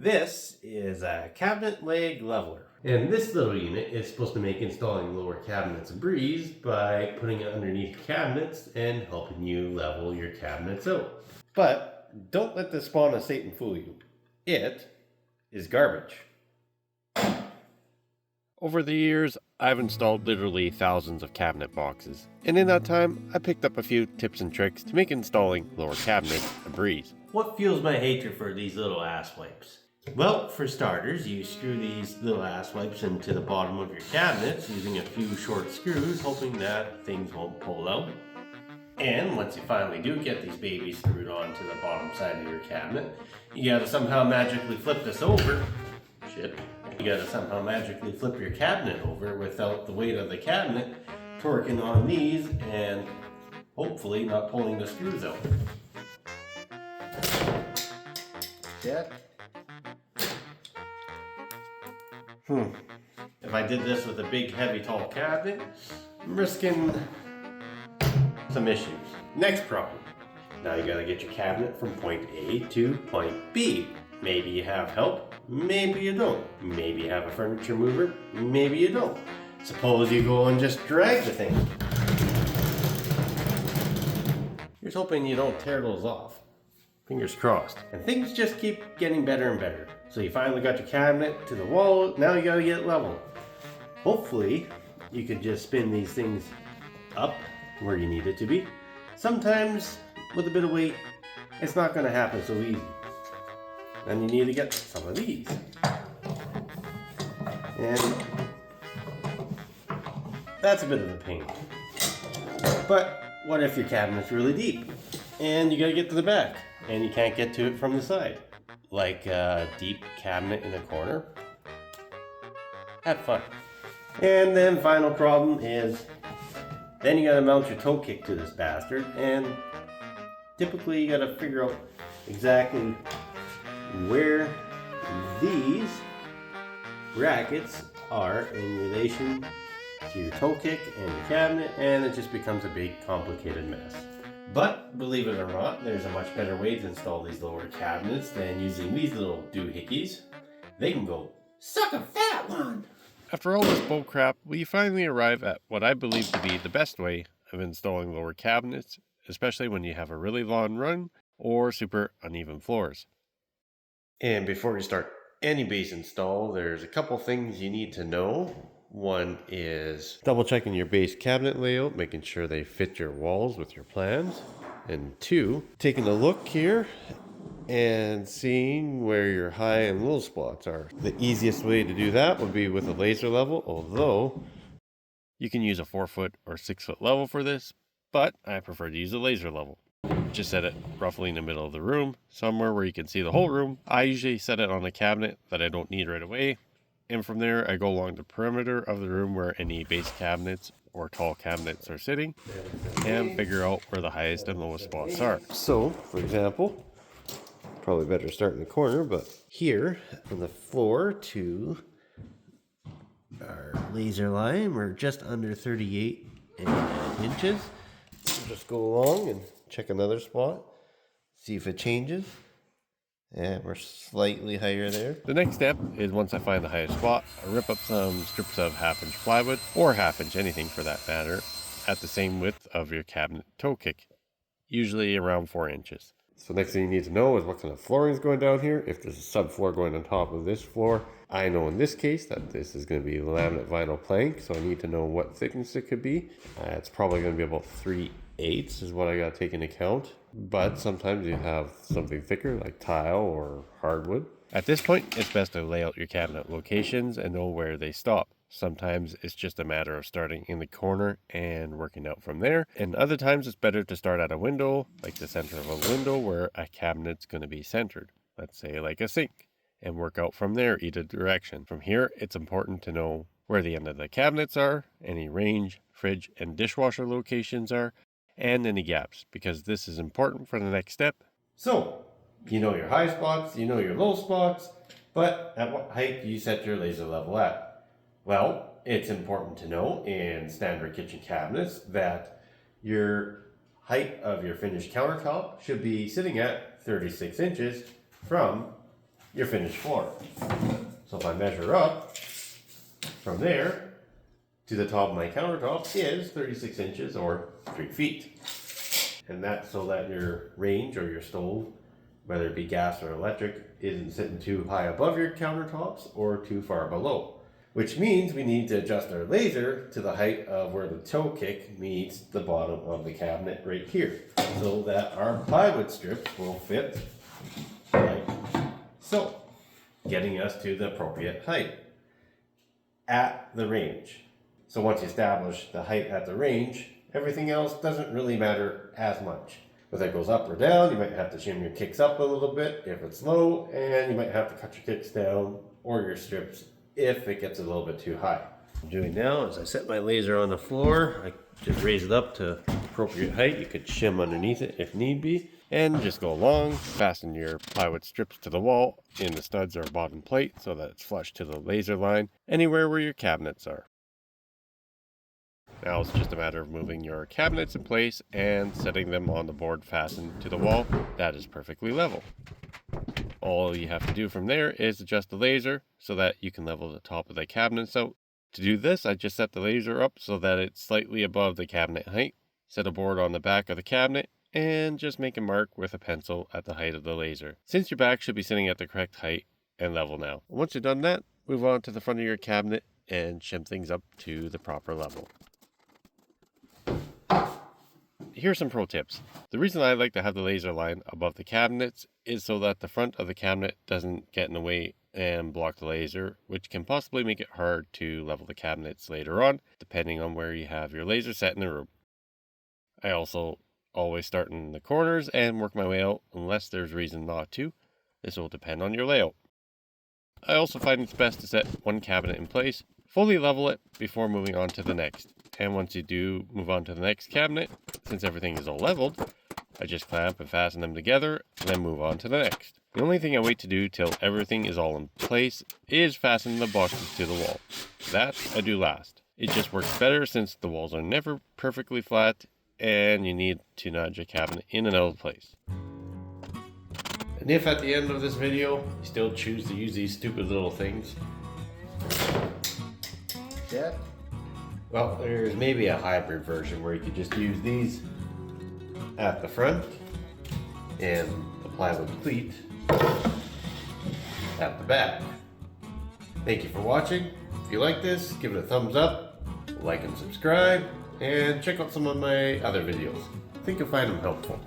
This is a cabinet leg leveler. And this little unit is supposed to make installing lower cabinets a breeze by putting it underneath cabinets and helping you level your cabinets out. But don't let the spawn of Satan fool you. It is garbage. Over the years, I've installed literally thousands of cabinet boxes. And in that time, I picked up a few tips and tricks to make installing lower cabinets a breeze. What fuels my hatred for these little ass wipes? Well, for starters, you screw these little ass wipes into the bottom of your cabinets using a few short screws, hoping that things won't pull out. And once you finally do get these babies screwed onto the bottom side of your cabinet, you gotta somehow magically flip this over. Shit. You gotta somehow magically flip your cabinet over without the weight of the cabinet torquing on these and hopefully not pulling the screws out. Yeah. If I did this with a big, heavy, tall cabinet, I'm risking some issues. Next problem. Now you gotta get your cabinet from point A to point B. Maybe you have help, maybe you don't. Maybe you have a furniture mover, maybe you don't. Suppose you go and just drag the thing. Here's hoping you don't tear those off. Fingers crossed. And things just keep getting better and better. So you finally got your cabinet to the wall, now you gotta get it level. Hopefully, you could just spin these things up where you need it to be. Sometimes, with a bit of weight, it's not gonna happen so easy. Then you need to get some of these. And that's a bit of a pain. But what if your cabinet's really deep and you gotta get to the back and you can't get to it from the side? Like a deep cabinet in a corner? Have fun. And then final problem is, then you gotta mount your toe kick to this bastard, and typically you gotta figure out exactly where these brackets are in relation to your toe kick and your cabinet, and it just becomes a big complicated mess. But believe it or not, there's a much better way to install these lower cabinets than using these little doohickeys. They can go suck a fat one. After all this bullcrap, we finally arrive at what I believe to be the best way of installing lower cabinets, especially when you have a really long run or super uneven floors. And before you start any base install, there's a couple things you need to know. One is double checking your base cabinet layout, making sure they fit your walls with your plans. And two, taking a look here and seeing where your high and low spots are. The easiest way to do that would be with a laser level, although you can use a 4-foot or 6-foot level for this, but I prefer to use a laser level. Just set it roughly in the middle of the room, somewhere where you can see the whole room. I usually set it on a cabinet that I don't need right away, and from there I go along the perimeter of the room where any base cabinets or tall cabinets are sitting and figure out where the highest and lowest spots are. So, for example, probably better start in the corner, but here from the floor to our laser line, we're just under 38 inches. We'll just go along and check another spot, see if it changes. And we're slightly higher there. The next step is, once I find the highest spot, I rip up some strips of 1/2-inch plywood, or 1/2 inch anything for that matter, at the same width of your cabinet toe kick, usually around 4 inches. So next thing you need to know is what kind of flooring is going down here. If there's a subfloor going on top of this floor, I know in this case that this is going to be laminate vinyl plank, so I need to know what thickness it could be. It's probably going to be about 3/8 is what I got to take into account. But sometimes you have something thicker like tile or hardwood. At this point, it's best to lay out your cabinet locations and know where they stop. Sometimes it's just a matter of starting in the corner and working out from there. And other times it's better to start at a window, like the center of a window where a cabinet's going to be centered. Let's say like a sink, and work out from there either direction. From here, it's important to know where the end of the cabinets are, any range, fridge, and dishwasher locations are, and any gaps, because this is important for the next step. So, you know your high spots, you know your low spots, but at what height do you set your laser level at? Well, it's important to know in standard kitchen cabinets that your height of your finished countertop should be sitting at 36 inches from your finished floor. So if I measure up from there to the top of my countertop is 36 inches or 3 feet. And that's so that your range or your stove, whether it be gas or electric, isn't sitting too high above your countertops or too far below. Which means we need to adjust our laser to the height of where the toe kick meets the bottom of the cabinet right here, so that our plywood strips will fit like so, getting us to the appropriate height at the range. So once you establish the height at the range, everything else doesn't really matter as much. Whether it goes up or down, you might have to shim your kicks up a little bit if it's low, and you might have to cut your kicks down or your strips if it gets a little bit too high. What I'm doing now is I set my laser on the floor. I just raise it up to appropriate height. You could shim underneath it if need be, and just go along. Fasten your plywood strips to the wall in the studs or bottom plate so that it's flush to the laser line anywhere where your cabinets are. Now it's just a matter of moving your cabinets in place and setting them on the board fastened to the wall that is perfectly level. All you have to do from there is adjust the laser so that you can level the top of the cabinets out. To do this, I just set the laser up so that it's slightly above the cabinet height, set a board on the back of the cabinet, and just make a mark with a pencil at the height of the laser, since your back should be sitting at the correct height and level now. Once you've done that, move on to the front of your cabinet and shim things up to the proper level. Here's some pro tips. The reason I like to have the laser line above the cabinets is so that the front of the cabinet doesn't get in the way and block the laser, which can possibly make it hard to level the cabinets later on, depending on where you have your laser set in the room. I also always start in the corners and work my way out unless there's reason not to. This will depend on your layout. I also find it's best to set one cabinet in place, fully level it before moving on to the next. And once you do move on to the next cabinet, since everything is all leveled, I just clamp and fasten them together and then move on to the next. The only thing I wait to do till everything is all in place is fasten the boxes to the wall. That I do last. It just works better since the walls are never perfectly flat and you need to nudge a cabinet in and out of place. And if at the end of this video you still choose to use these stupid little things, well, there's maybe a hybrid version where you could just use these at the front and the plywood cleat at the back. Thank you for watching. If you like this, give it a thumbs up, like and subscribe, and check out some of my other videos. I think you'll find them helpful.